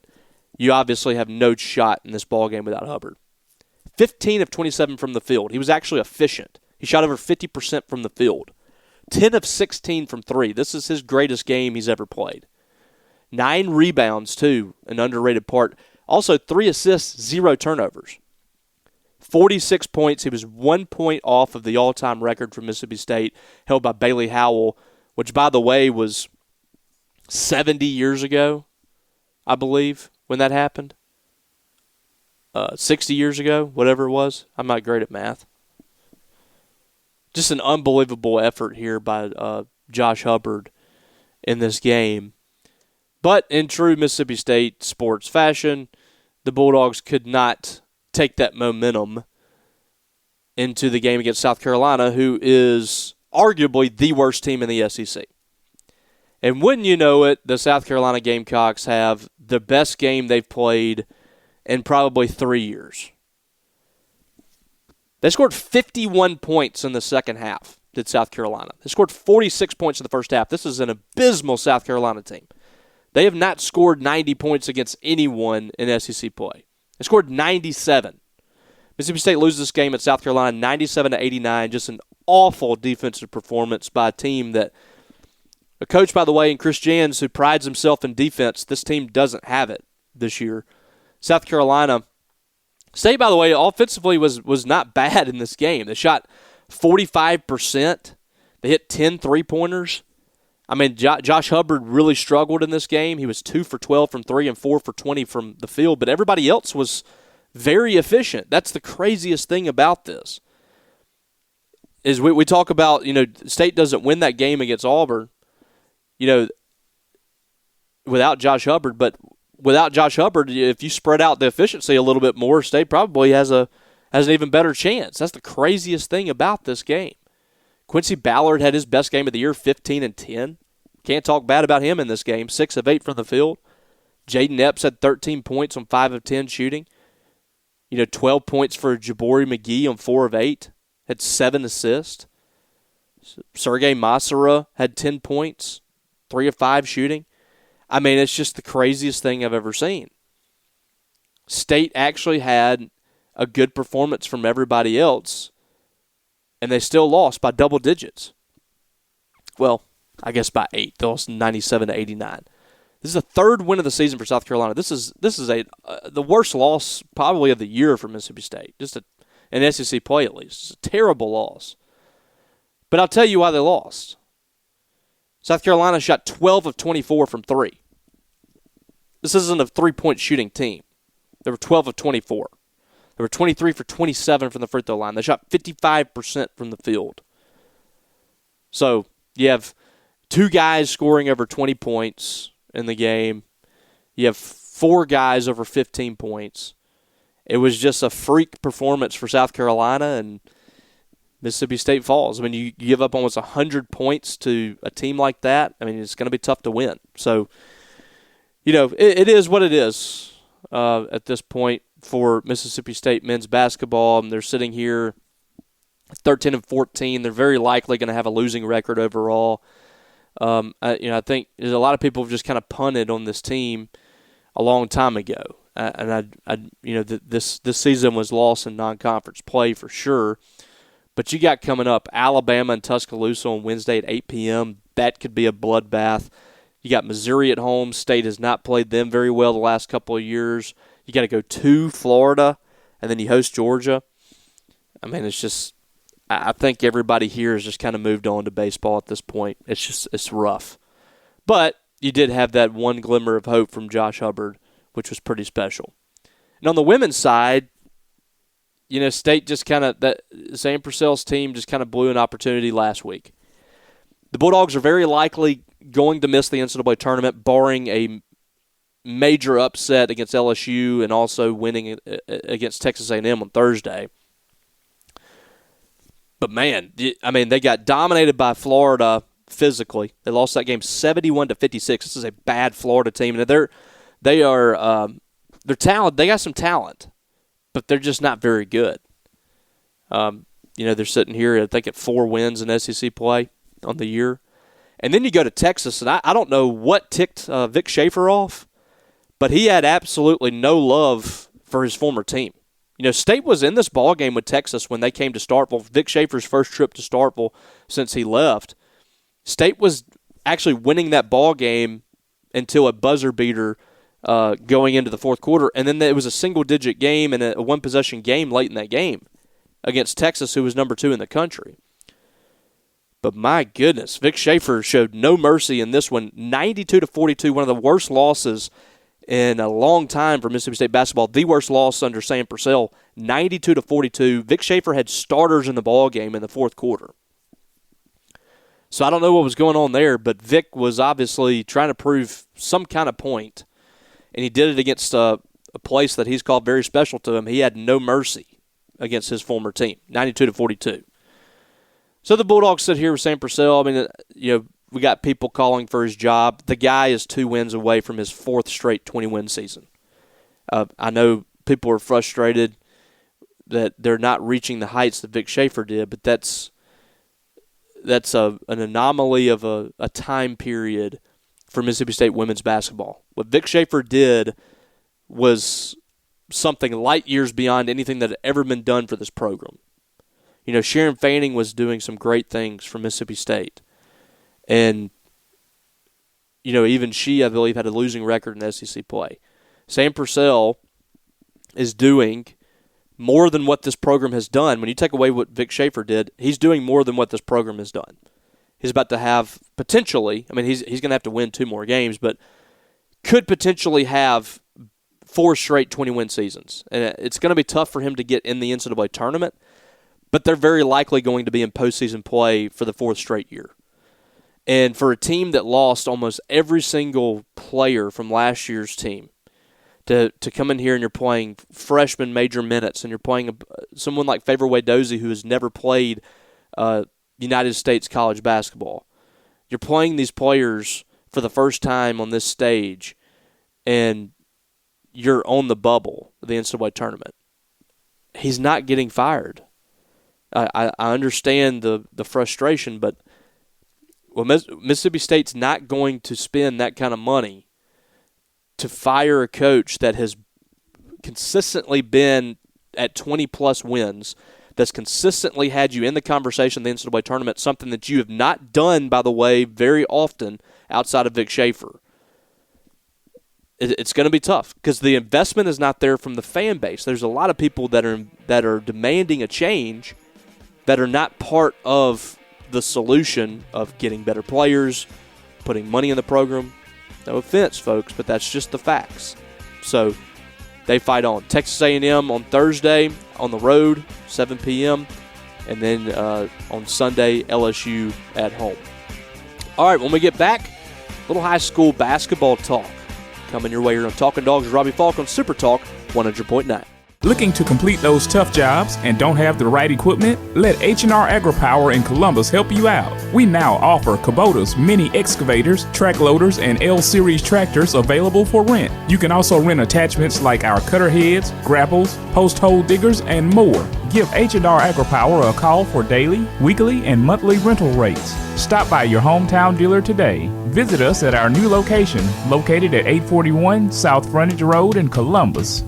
you obviously have no shot in this ballgame without Hubbard. 15 of 27 from the field. He was actually efficient. He shot over 50% from the field. 10 of 16 from 3. This is his greatest game he's ever played. 9 rebounds, too, an underrated part. Also, 3 assists, 0 turnovers. 46 points. He was 1 point off of the all-time record for Mississippi State, held by Bailey Howell, which, by the way, was 70 years ago, I believe, when that happened. 60 years ago, whatever it was. I'm not great at math. Just an unbelievable effort here by Josh Hubbard in this game. But in true Mississippi State sports fashion, the Bulldogs could not take that momentum into the game against South Carolina, who is arguably the worst team in the SEC. And wouldn't you know it, the South Carolina Gamecocks have the best game they've played in probably 3 years. They scored 51 points in the second half, did South Carolina. They scored 46 points in the first half. This is an abysmal South Carolina team. They have not scored 90 points against anyone in SEC play. They scored 97. Mississippi State loses this game at South Carolina 97-89. Just an awful defensive performance by a team that A coach, by the way, in Chris Jans, who prides himself in defense. This team doesn't have it this year. South Carolina State, by the way, offensively was not bad in this game. They shot 45%. They hit 10 three-pointers. I mean, Josh Hubbard really struggled in this game. He was 2 for 12 from 3 and 4 for 20 from the field, but everybody else was very efficient. That's the craziest thing about this. Is we talk about, State doesn't win that game against Auburn, without Josh Hubbard, but without Josh Hubbard, if you spread out the efficiency a little bit more, State probably has an even better chance. That's the craziest thing about this game. Quincy Ballard had his best game of the year, 15 and 10. Can't talk bad about him in this game, 6 of 8 from the field. Jaden Epps had 13 points on 5 of 10 shooting. 12 points for Jabari McGee on 4 of 8. Had 7 assists. Sergey Masera had 10 points, 3 of 5 shooting. I mean, it's just the craziest thing I've ever seen. State actually had a good performance from everybody else, and they still lost by double digits. Well, I guess by 8. They lost 97-89. This is the third win of the season for South Carolina. This is the worst loss probably of the year for Mississippi State. Just an SEC play, at least. It's a terrible loss. But I'll tell you why they lost. South Carolina shot 12 of 24 from 3. This isn't a three-point shooting team. They were 12 of 24. They were 23 for 27 from the free throw line. They shot 55% from the field. So you have 2 guys scoring over 20 points in the game. You have 4 guys over 15 points. It was just a freak performance for South Carolina, and Mississippi State falls. I mean, you give up almost 100 points to a team like that. I mean, it's going to be tough to win. So, it is what it is at this point for Mississippi State men's basketball. And they're sitting here 13 and 14. They're very likely going to have a losing record overall. I think there's a lot of people have just kind of punted on this team a long time ago. This season was lost in non-conference play for sure. But you got coming up Alabama and Tuscaloosa on Wednesday at 8 p.m. That could be a bloodbath. You got Missouri at home. State has not played them very well the last couple of years. You got to go to Florida, and then you host Georgia. I mean, it's just – I think everybody here has just kind of moved on to baseball at this point. It's rough. But you did have that one glimmer of hope from Josh Hubbard, which was pretty special. And on the women's side, State just kind of, that Sam Purcell's team just kind of blew an opportunity last week. The Bulldogs are very likely going to miss the NCAA tournament, barring a major upset against LSU and also winning against Texas A&M on Thursday. But, man, I mean, they got dominated by Florida physically. They lost that game 71-56. This is a bad Florida team. And they're talented. They got some talent, but they're just not very good. They're sitting here, I think, at 4 wins in SEC play on the year. And then you go to Texas, and I don't know what ticked Vic Schaefer off, but he had absolutely no love for his former team. State was in this ballgame with Texas when they came to Starkville. Vic Schaefer's first trip to Starkville since he left. State was actually winning that ballgame until a buzzer beater going into the fourth quarter. And then it was a single-digit game and a one-possession game late in that game against Texas, who was number 2 in the country. But my goodness, Vic Schaefer showed no mercy in this one. 92-42, one of the worst losses in a long time for Mississippi State basketball. The worst loss under Sam Purcell, 92-42. Vic Schaefer had starters in the ballgame in the fourth quarter. So I don't know what was going on there, but Vic was obviously trying to prove some kind of point. And he did it against a place that he's called very special to him. He had no mercy against his former team, 92-42. So the Bulldogs sit here with Sam Purcell. I mean, we got people calling for his job. The guy is 2 wins away from his 4th straight 20-win season. I know people are frustrated that they're not reaching the heights that Vic Schaefer did, but that's an anomaly of a time period for Mississippi State women's basketball. What Vic Schaefer did was something light years beyond anything that had ever been done for this program. Sharon Fanning was doing some great things for Mississippi State. And even she, I believe, had a losing record in SEC play. Sam Purcell is doing more than what this program has done. When you take away what Vic Schaefer did, he's doing more than what this program has done. He's about to have potentially, he's going to have to win 2 more games, but could potentially have 4 straight 20-win seasons. And it's going to be tough for him to get in the NCAA tournament, but they're very likely going to be in postseason play for the 4th straight year. And for a team that lost almost every single player from last year's team, to come in here and you're playing freshman major minutes and you're playing someone like Favor Wade-Dozie who has never played United States college basketball. You're playing these players for the first time on this stage and you're on the bubble of the NCAA tournament. He's not getting fired. I understand the frustration, but Mississippi State's not going to spend that kind of money to fire a coach that has consistently been at 20-plus wins, that's consistently had you in the conversation in the NCAA tournament, something that you have not done, by the way, very often outside of Vic Schaefer. It's going to be tough because the investment is not there from the fan base. There's a lot of people that are demanding a change that are not part of the solution of getting better players, putting money in the program. No offense, folks, but that's just the facts. So they fight on. Texas A&M on Thursday on the road, 7 p.m., and then on Sunday, LSU at home. All right, when we get back, a little high school basketball talk coming your way here on Talkin Dawgs with Robbie Faulk on SuperTalk 100.9. Looking to complete those tough jobs and don't have the right equipment? Let H&R AgriPower in Columbus help you out. We now offer Kubota's mini excavators, track loaders, and L-Series tractors available for rent. You can also rent attachments like our cutter heads, grapples, post hole diggers, and more. Give H&R AgriPower a call for daily, weekly, and monthly rental rates. Stop by your hometown dealer today. Visit us at our new location, located at 841 South Frontage Road in Columbus.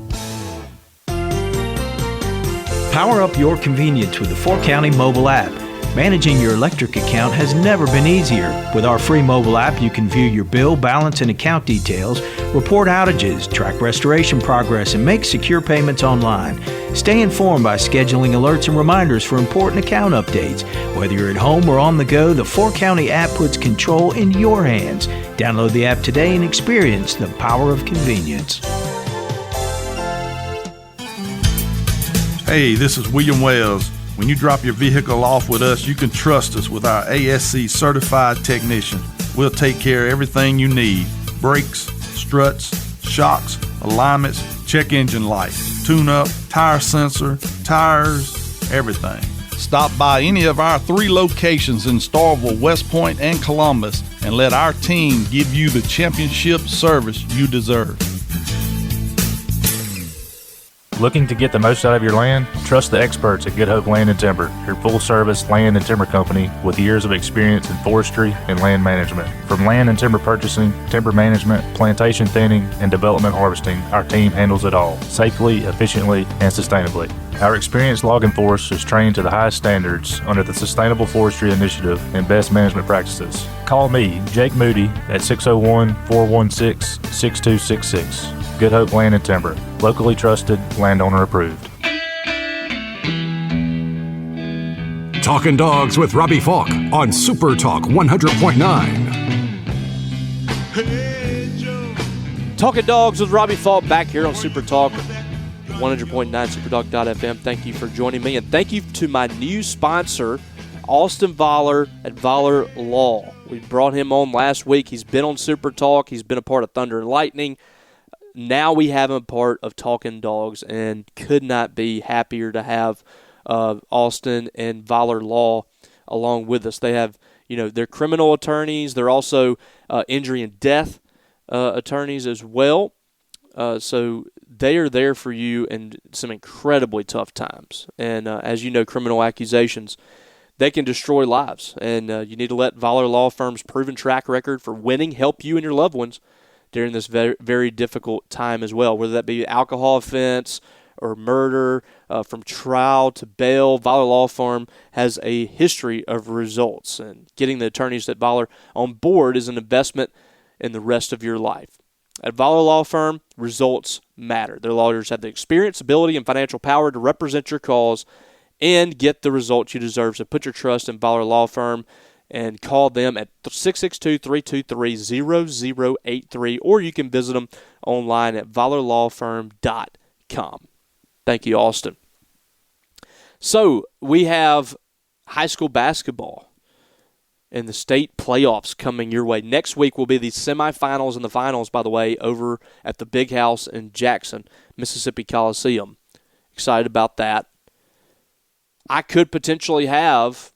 Power up your convenience with the 4-County mobile app. Managing your electric account has never been easier. With our free mobile app, you can view your bill, balance, and account details, report outages, track restoration progress, and make secure payments online. Stay informed by scheduling alerts and reminders for important account updates. Whether you're at home or on the go, the 4-County app puts control in your hands. Download the app today and experience the power of convenience. Hey, this is William Wells. When you drop your vehicle off with us, you can trust us with our ASC certified technician. We'll take care of everything you need. Brakes, struts, shocks, alignments, check engine light, tune-up, tire sensor, tires, everything. Stop by any of our 3 locations in Starkville, West Point, and Columbus, and let our team give you the championship service you deserve. Looking to get the most out of your land? Trust the experts at Good Hope Land and Timber, your full-service land and timber company with years of experience in forestry and land management. From land and timber purchasing, timber management, plantation thinning, and development harvesting, our team handles it all, safely, efficiently, and sustainably. Our experienced logging force is trained to the highest standards under the Sustainable Forestry Initiative and best management practices. Call me, Jake Moody, at 601-416-6266. Good Hope Land and Timber, locally trusted, landowner approved. Talkin Dawgs with Robbie Faulk on SuperTalk 100.9. Talkin Dawgs with Robbie Faulk back here on SuperTalk 100.9, supertalk.fm. Thank you for joining me, and thank you to my new sponsor, Austin Voller at Voller Law. We brought him on last week. He's been on SuperTalk. He's been a part of Thunder and Lightning. Now we have him part of Talkin Dawgs, and could not be happier to have Austin and Voller Law along with us. They have, they're criminal attorneys. They're also injury and death attorneys as well. So they are there for you in some incredibly tough times. And as you know, criminal accusations, they can destroy lives. And you need to let Voller Law Firm's proven track record for winning help you and your loved ones during this very, very difficult time as well, whether that be alcohol offense or murder, from trial to bail. Voller Law Firm has a history of results, and getting the attorneys at Voller on board is an investment in the rest of your life. At Valor Law Firm, results matter. Their lawyers have the experience, ability, and financial power to represent your cause and get the results you deserve. So put your trust in Valor Law Firm and call them at 662-323-0083, or you can visit them online at valorlawfirm.com. Thank you, Austin. So we have high school basketball and the state playoffs coming your way. Next week will be the semifinals and the finals, by the way, over at the Big House in Jackson, Mississippi Coliseum. Excited about that. I could potentially have,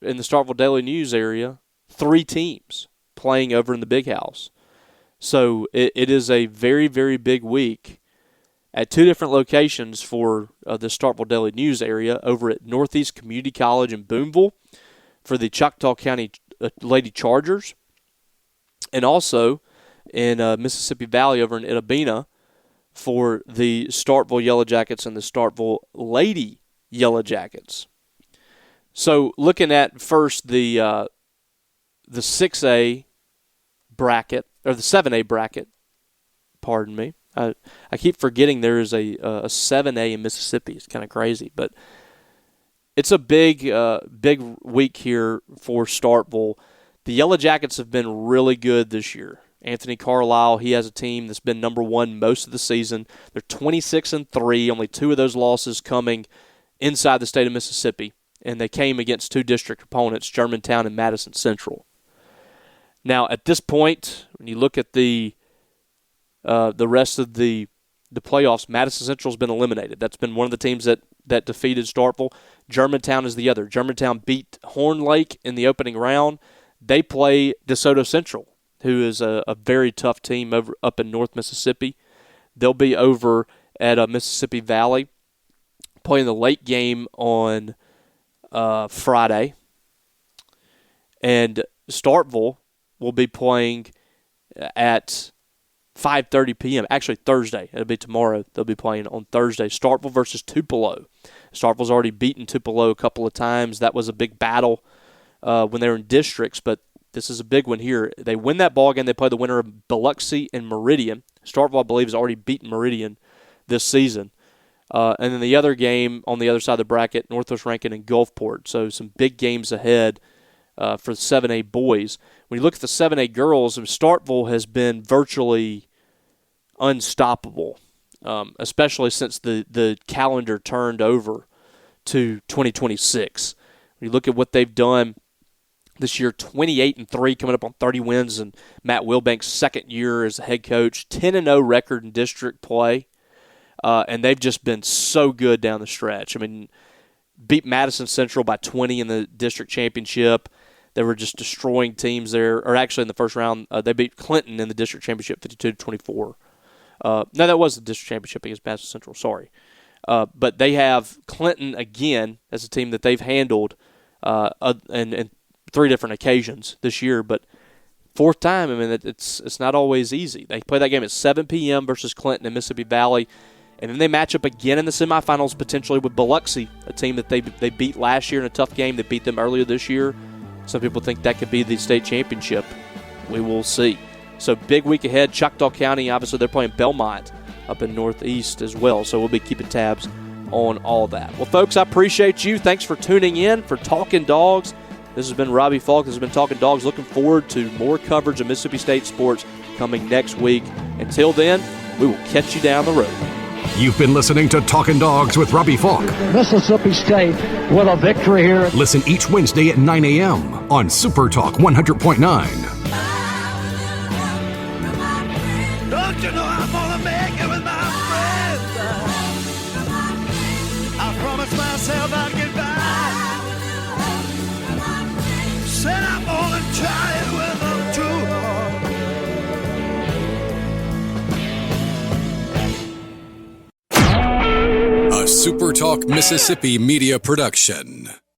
in the Starkville Daily News area, 3 teams playing over in the Big House. So it is a very, very big week at 2 different locations for the Starkville Daily News area, over at Northeast Community College in Boonville for the Choctaw County Lady Chargers, and also in Mississippi Valley over in Itabena for the Starkville Yellow Jackets and the Starkville Lady Yellow Jackets. So looking at first the 6A bracket, or the 7A bracket, pardon me. I keep forgetting there is a 7A in Mississippi. It's kind of crazy, but it's a big week here for Starkville. The Yellow Jackets have been really good this year. Anthony Carlisle, he has a team that's been number 1 most of the season. They're 26-3, only 2 of those losses coming inside the state of Mississippi, and they came against 2 district opponents, Germantown and Madison Central. Now, at this point, when you look at the rest of the playoffs, Madison Central's been eliminated. That's been one of the teams that defeated Starkville. Germantown is the other. Germantown beat Horn Lake in the opening round. They play DeSoto Central, who is a very tough team up in North Mississippi. They'll be over at Mississippi Valley, playing the late game on Friday. And Starkville will be playing at 5:30 p.m. Actually, Thursday. It'll be tomorrow. They'll be playing on Thursday. Starkville versus Tupelo. Starkville's already beaten Tupelo a couple of times. That was a big battle when they were in districts, but this is a big one here. They win that ball game. They play the winner of Biloxi and Meridian. Starkville, I believe, has already beaten Meridian this season. And then the other game on the other side of the bracket, Northwest Rankin and Gulfport. So some big games ahead for the 7A boys. When you look at the 7A girls, Starkville has been virtually unstoppable, especially since the calendar turned over to 2026. When you look at what they've done this year, 28-3, coming up on 30 wins, and Matt Wilbank's second year as a head coach, 10-0 record in district play, and they've just been so good down the stretch. I mean, beat Madison Central by 20 in the district championship. They were just destroying teams there. Or actually, in the first round, they beat Clinton in the district championship 52-24. No, that was the district championship against Madison Central, sorry. But they have Clinton again as a team that they've handled in 3 different occasions this year. But 4th time, I mean, it's not always easy. They play that game at 7 p.m. versus Clinton in Mississippi Valley. And then they match up again in the semifinals, potentially with Biloxi, a team that they beat last year in a tough game. They beat them earlier this year. Some people think that could be the state championship. We will see. So big week ahead. Choctaw County, obviously, they're playing Belmont up in Northeast as well. So we'll be keeping tabs on all that. Well, folks, I appreciate you. Thanks for tuning in for Talkin Dawgs. This has been Robbie Faulk. This has been Talkin Dawgs. Looking forward to more coverage of Mississippi State sports coming next week. Until then, we will catch you down the road. You've been listening to Talkin Dawgs with Robbie Faulk. Mississippi State with a victory here. Listen each Wednesday at 9 a.m. on SuperTalk 100.9. Don't you know I'm gonna make it with my friends? I promised myself I'd get by. Said I'm gonna try it with them too hard. A SuperTalk Mississippi media production.